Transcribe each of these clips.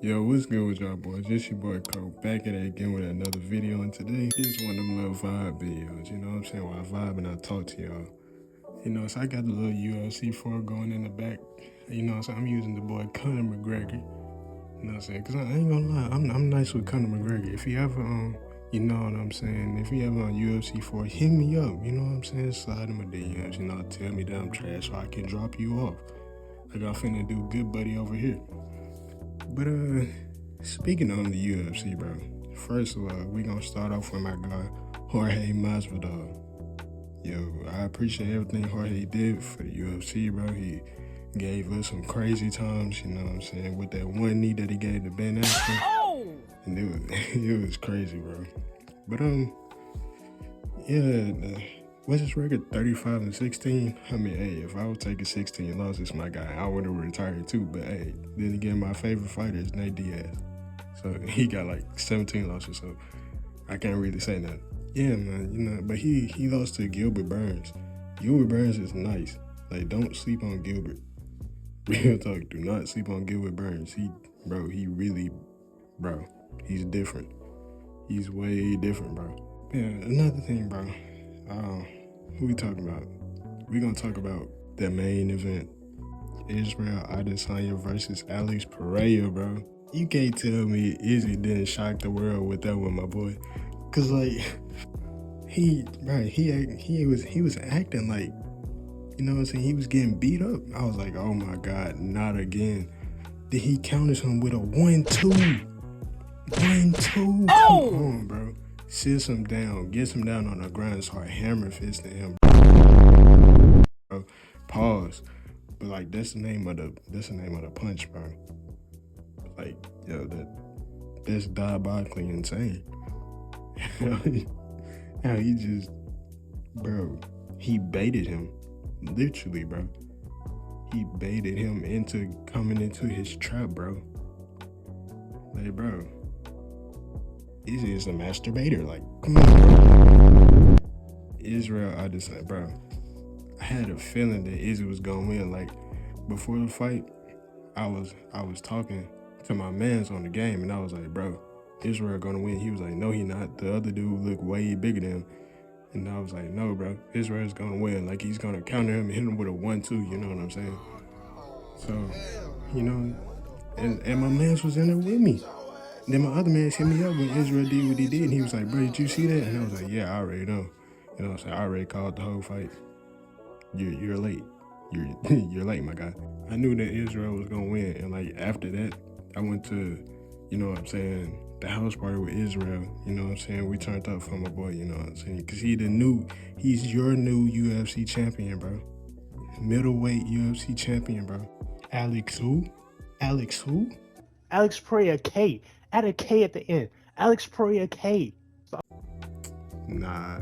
Yo, what's good with y'all boys? It's your boy Cole back at it again with another video, and today is one of them little vibe videos, you know what I'm saying? Where I vibe and I talk to y'all. You know, so I got the little UFC 4 going in the back. You know, so I'm using the boy Conor McGregor. You know what I'm saying? Because I ain't gonna lie, I'm nice with Conor McGregor. If he ever you know what I'm saying? If he ever on UFC 4, hit me up. You know what I'm saying? Slide in my DMs, you know, tell me that I'm trash so I can drop you off. Like I finna do good buddy over here. But speaking on the UFC, bro. First of all, we gonna start off with my guy Jorge Masvidal. Yo, I appreciate everything Jorge did for the UFC, bro. He gave us some crazy times, you know what I'm saying, with that one knee that he gave to Ben Askren. Oh! And it was crazy, bro. But yeah, what's his record? 35-16. I mean, hey, if I was taking 16 losses, my guy, I would have retired too. But hey, then again, my favorite fighter is Nate Diaz, so he got like 17 losses. So I can't really say nothing. Yeah, man, you know. But he lost to Gilbert Burns. Gilbert Burns is nice. Like, don't sleep on Gilbert. Real talk. Do not sleep on Gilbert Burns. He really, bro. He's different. He's way different, bro. Yeah, another thing, bro. Who we talking about? We gonna talk about the main event. Israel Adesanya versus Alex Pereira, bro. You can't tell me Izzy didn't shock the world with that one, my boy. Cause like, he was acting like, you know what I'm saying? He was getting beat up. I was like, oh my God, not again. Then he counters him with a 1-2. 1-2. Oh! Come on, bro. Sits him down, gets him down on the ground, start hammer fisting him. Bro. Pause. But like, that's the name of the punch, bro. Like, yo, that's diabolically insane. How he just, bro, he baited him. Literally, bro. He baited him into coming into his trap, bro. Like, bro, Izzy is a masturbator. Like, come on, bro. Israel Adesanya, bro. I had a feeling that Izzy was gonna win. Like, before the fight, I was talking to my mans on the game, and I was like, bro, Israel gonna win. He was like, no, he not. The other dude looked way bigger than him. And I was like, no, bro, Israel's gonna win. Like, he's gonna counter him and hit him with a 1-2, you know what I'm saying? So, you know, and my mans was in there with me. Then my other mans hit me up when Israel did what he did, and he was like, bro, did you see that? And I was like, yeah, I already know. You know what I'm saying? I already called the whole fight. You're late. You're late, my guy. I knew that Israel was gonna win, and like after that, I went to, you know what I'm saying, the house party with Israel. You know what I'm saying? We turned up for my boy. You know what I'm saying? Cause he's your new UFC champion, bro. Middleweight UFC champion, bro. Alex who? Alex who? Alex Pereira K. Add a K at the end. Alex Pereira K. Nah.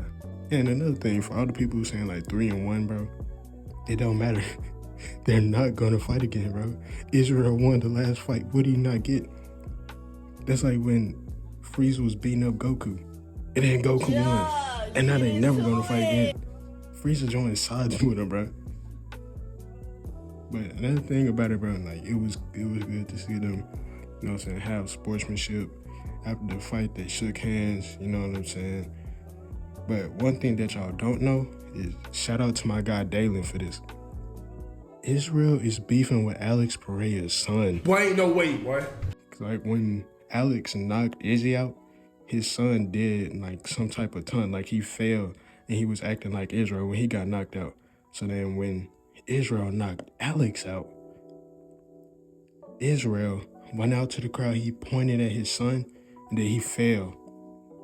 And another thing, for all the people who saying like 3-1, bro, it don't matter. They're not gonna fight again, bro. Israel won the last fight. What did he not get? That's like when Frieza was beating up Goku. It ain't Goku won. And now they never gonna fight again. Frieza joined sides with him, bro. But another thing about it, bro, like it was good to see them, you know what I'm saying, have sportsmanship. After the fight, they shook hands, you know what I'm saying? But one thing that y'all don't know is, shout out to my guy Dalen for this. Israel is beefing with Alex Pereira's son. Boy, ain't no way, boy. Like when Alex knocked Izzy out, his son did like some type of stunt, like he fell and he was acting like Israel when he got knocked out. So then when Israel knocked Alex out, Israel went out to the crowd, he pointed at his son, and then he fell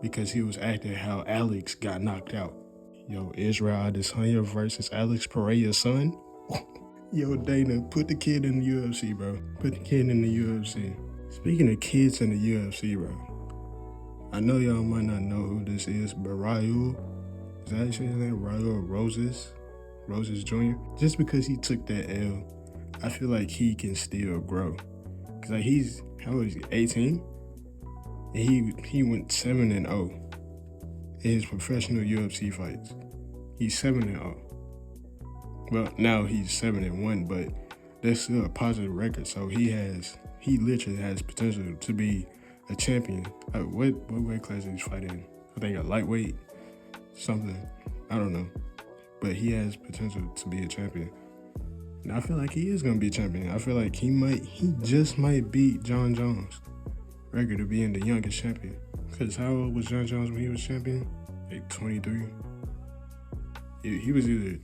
because he was acting how Alex got knocked out. Yo, Israel Adesanya versus Alex Pereira's son? Yo, Dana, put the kid in the UFC, bro. Put the kid in the UFC. Speaking of kids in the UFC, bro, I know y'all might not know who this is, but Raul, is that his name? Raul Roses Jr.? Just because he took that L, I feel like he can still grow. Cause like how old is he, 18? And he went 7-0 in his professional UFC fights. He's 7-0. Well, now he's 7-1, but that's still a positive record. So he has he literally has potential to be a champion. What weight class did he fight in? I think a lightweight, something. I don't know. But he has potential to be a champion. And I feel like he is going to be a champion. I feel like he just might beat John Jones' record of being the youngest champion. Because how old was John Jones when he was champion? Like 23. He was in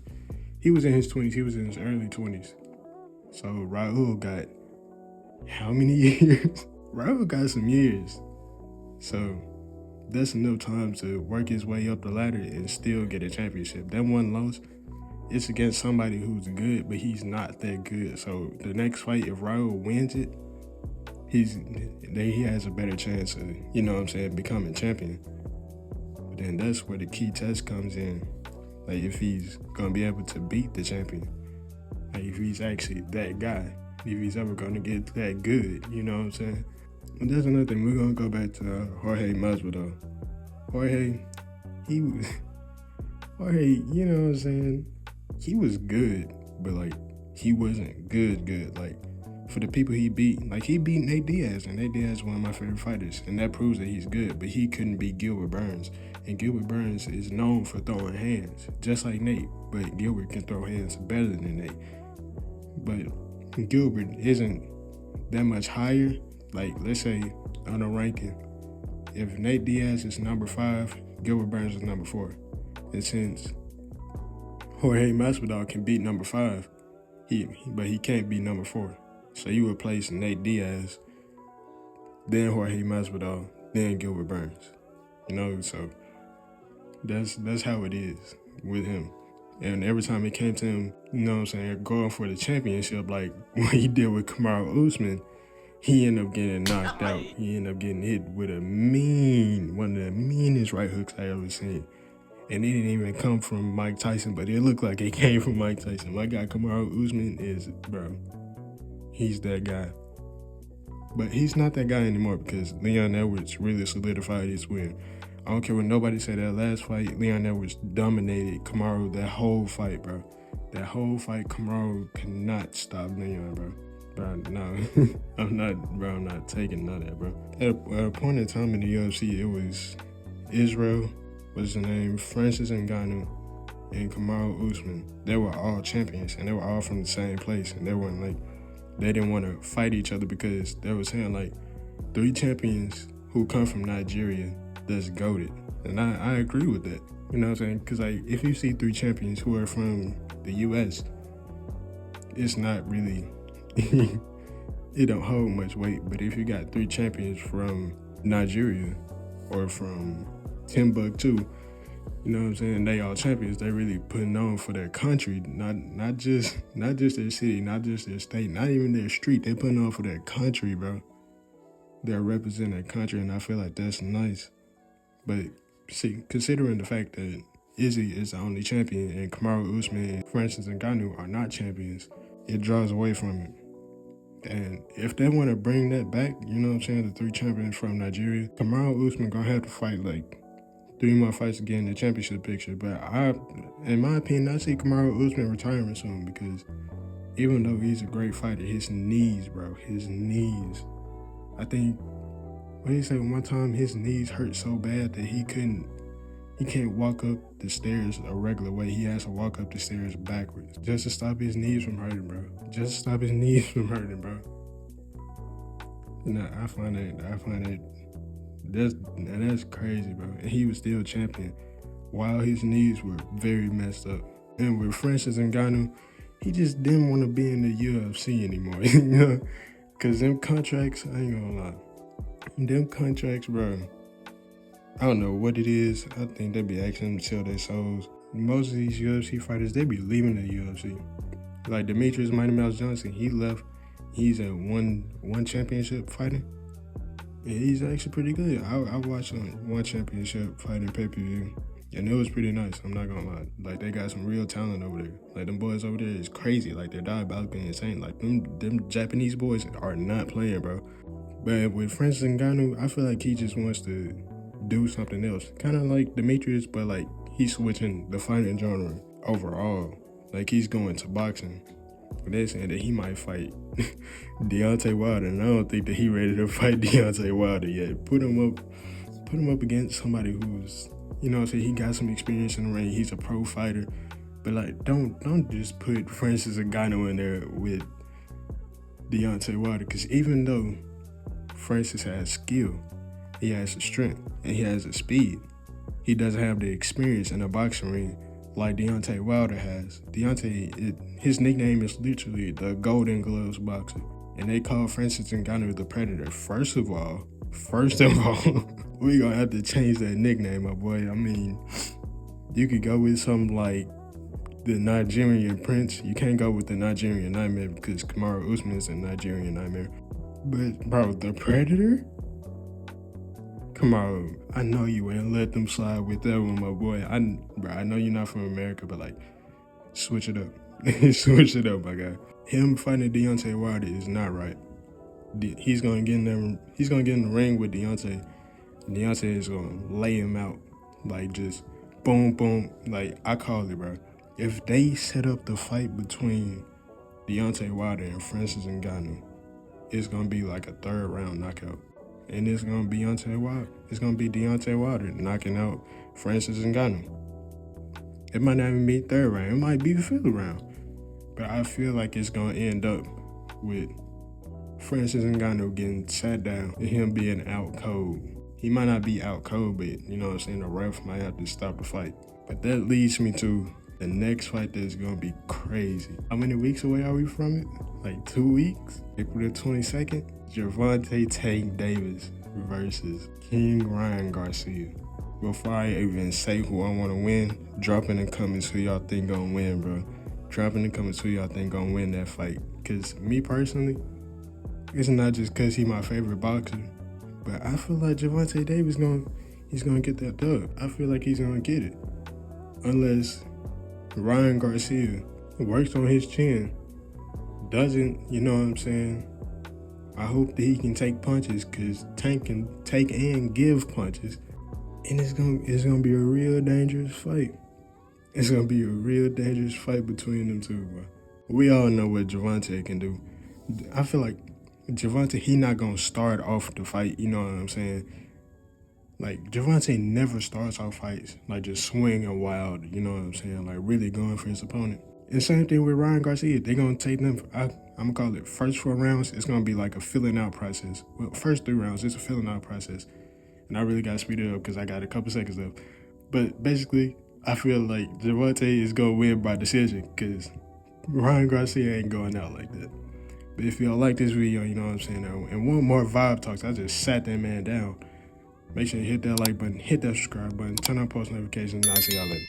his 20s, he was in his early 20s. So Raul got how many years? Raul got some years. So that's enough time to work his way up the ladder and still get a championship. That one loss, it's against somebody who's good, but he's not that good. So the next fight, if Raul wins it, he has a better chance of, you know what I'm saying, becoming champion. But then that's where the key test comes in. Like if he's gonna be able to beat the champion. Like if he's actually that guy. If he's ever gonna get that good, you know what I'm saying? And that's another thing. We're gonna go back to Jorge Masvidal. Jorge, you know what I'm saying? He was good, but like he wasn't good. Like for the people he beat, like he beat Nate Diaz, and Nate Diaz is one of my favorite fighters, and that proves that he's good, but he couldn't beat Gilbert Burns. And Gilbert Burns is known for throwing hands, just like Nate, but Gilbert can throw hands better than Nate. But Gilbert isn't that much higher. Like, let's say on a ranking, if Nate Diaz is number 5, Gilbert Burns is number 4. And since Jorge Masvidal can beat number 5, but he can't beat number 4. So you would place Nate Diaz, then Jorge Masvidal, then Gilbert Burns. You know, so that's how it is with him. And every time it came to him, you know what I'm saying, going for the championship, like what he did with Kamaru Usman, he ended up getting knocked out. He ended up getting hit with one of the meanest right hooks I ever seen. And it didn't even come from Mike Tyson, but it looked like it came from Mike Tyson. My guy Kamaru Usman is, bro, he's that guy. But he's not that guy anymore because Leon Edwards really solidified his win. I don't care what nobody said that last fight, Leon Edwards dominated Kamaru that whole fight, bro. That whole fight, Kamaru could stop Leon, bro. Bro, no, I'm not taking none of that, bro. At a point in time in the UFC, it was Israel, what's his name, Francis Ngannou, and Kamaru Usman. They were all champions, and they were all from the same place, and they didn't want to fight each other because they were saying, like, 3 champions who come from Nigeria that's goated. And I agree with that. You know what I'm saying? Because, like, if you see 3 champions who are from the U.S., it's not really, it don't hold much weight. But if you got 3 champions from Nigeria or from Timbuktu, you know what I'm saying, they all champions, they really putting on for their country, not just their city, not just their state, not even their street. They putting on for their country, bro. They're representing their country, and I feel like that's nice. But see, considering the fact that Izzy is the only champion and Kamaru Usman and Francis Ngannou are not champions, it draws away from it. And if they want to bring that back, you know what I'm saying, the 3 champions from Nigeria, Kamaru Usman gonna have to fight like 3 more fights to get in the championship picture. But in my opinion, I see Kamaru Usman retiring soon because even though he's a great fighter, his knees, bro, I think, what did he say one time, his knees hurt so bad that he can't walk up the stairs a regular way. He has to walk up the stairs backwards just to stop his knees from hurting, bro. And I find that that's crazy, bro. And he was still champion while his knees were very messed up. And with Francis Ngannou, he just didn't want to be in the UFC anymore, you know? Because them contracts, I ain't gonna lie. Them contracts, bro, I don't know what it is. I think they be asking them to sell their souls. Most of these UFC fighters, they be leaving the UFC. Like Demetrius Mighty Mouse Johnson, he left. He's a one championship fighter. And he's actually pretty good. I watched one championship fighting pay-per-view, and it was pretty nice. I'm not gonna lie. Like, they got some real talent over there. Like, them boys over there is crazy. Like, they're diabolically insane. Like, them Japanese boys are not playing, bro. But with Francis Ngannou, I feel like he just wants to do something else. Kind of like Demetrius, but, like, he's switching the fighting genre overall. Like, he's going to boxing. But they're saying that he might fight Deontay Wilder, and I don't think that he ready to fight Deontay Wilder yet. Put him up against somebody who's, you know what I'm saying, he got some experience in the ring. He's a pro fighter. But like, don't just put Francis Ngannou in there with Deontay Wilder, because even though Francis has skill, he has the strength, and he has the speed, he doesn't have the experience in a boxing ring like Deontay Wilder has. His nickname is literally the Golden Gloves boxer, and they call Francis Ngannou the Predator. First of all, we gonna have to change that nickname, my boy. I mean, you could go with something like the Nigerian Prince. You can't go with the Nigerian Nightmare because Kamaru Usman is a Nigerian Nightmare. But bro, the Predator? Come on, I know you ain't let them slide with that one, my boy. I know you're not from America, but like, switch it up. Switch it up, my guy. Him fighting Deontay Wilder is not right. He's gonna get in there. He's gonna get in the ring with Deontay. Deontay is gonna lay him out, like just boom, boom. Like I call it, bro. If they set up the fight between Deontay Wilder and Francis Ngannou, it's gonna be like a 3rd round knockout. And it's gonna be Deontay Wilder. It's gonna be Deontay Wilder knocking out Francis Ngannou. It might not even be 3rd round. It might be the 5th round. But I feel like it's gonna end up with Francis Ngannou getting sat down and him being out cold. He might not be out cold, but you know what I'm saying, the ref might have to stop the fight. But that leads me to the next fight that's gonna be crazy. How many weeks away are we from it? Like 2 weeks? April the 22nd? Gervonta Tank Davis versus King Ryan Garcia. Before I even say who I want to win, drop in the comments who y'all think gonna win, bro. Drop in the comments who y'all think gonna win that fight. Cause me personally, it's not just cause he my favorite boxer, but I feel like Gervonta Davis he's gonna get that dub. I feel like he's gonna get it. Unless Ryan Garcia works on his chin, doesn't, you know what I'm saying? I hope that he can take punches, because Tank can take and give punches. And it's gonna be a real dangerous fight. It's gonna be a real dangerous fight between them two, bro. We all know what Gervonta can do. I feel like Gervonta, he not gonna start off the fight, you know what I'm saying? Like, Gervonta never starts off fights like just swinging wild, you know what I'm saying? Like really going for his opponent. And same thing with Ryan Garcia. They're gonna take them, I'm gonna call it first 4 rounds, it's gonna be like a filling out process. Well, first 3 rounds, it's a filling out process. And I really gotta speed it up because I got a couple seconds left. But basically, I feel like Gervonta is gonna win by decision because Ryan Garcia ain't going out like that. But if y'all like this video, you know what I'm saying, and want more vibe talks, I just sat that man down. Make sure you hit that like button, hit that subscribe button, turn on post notifications, and I'll see y'all later.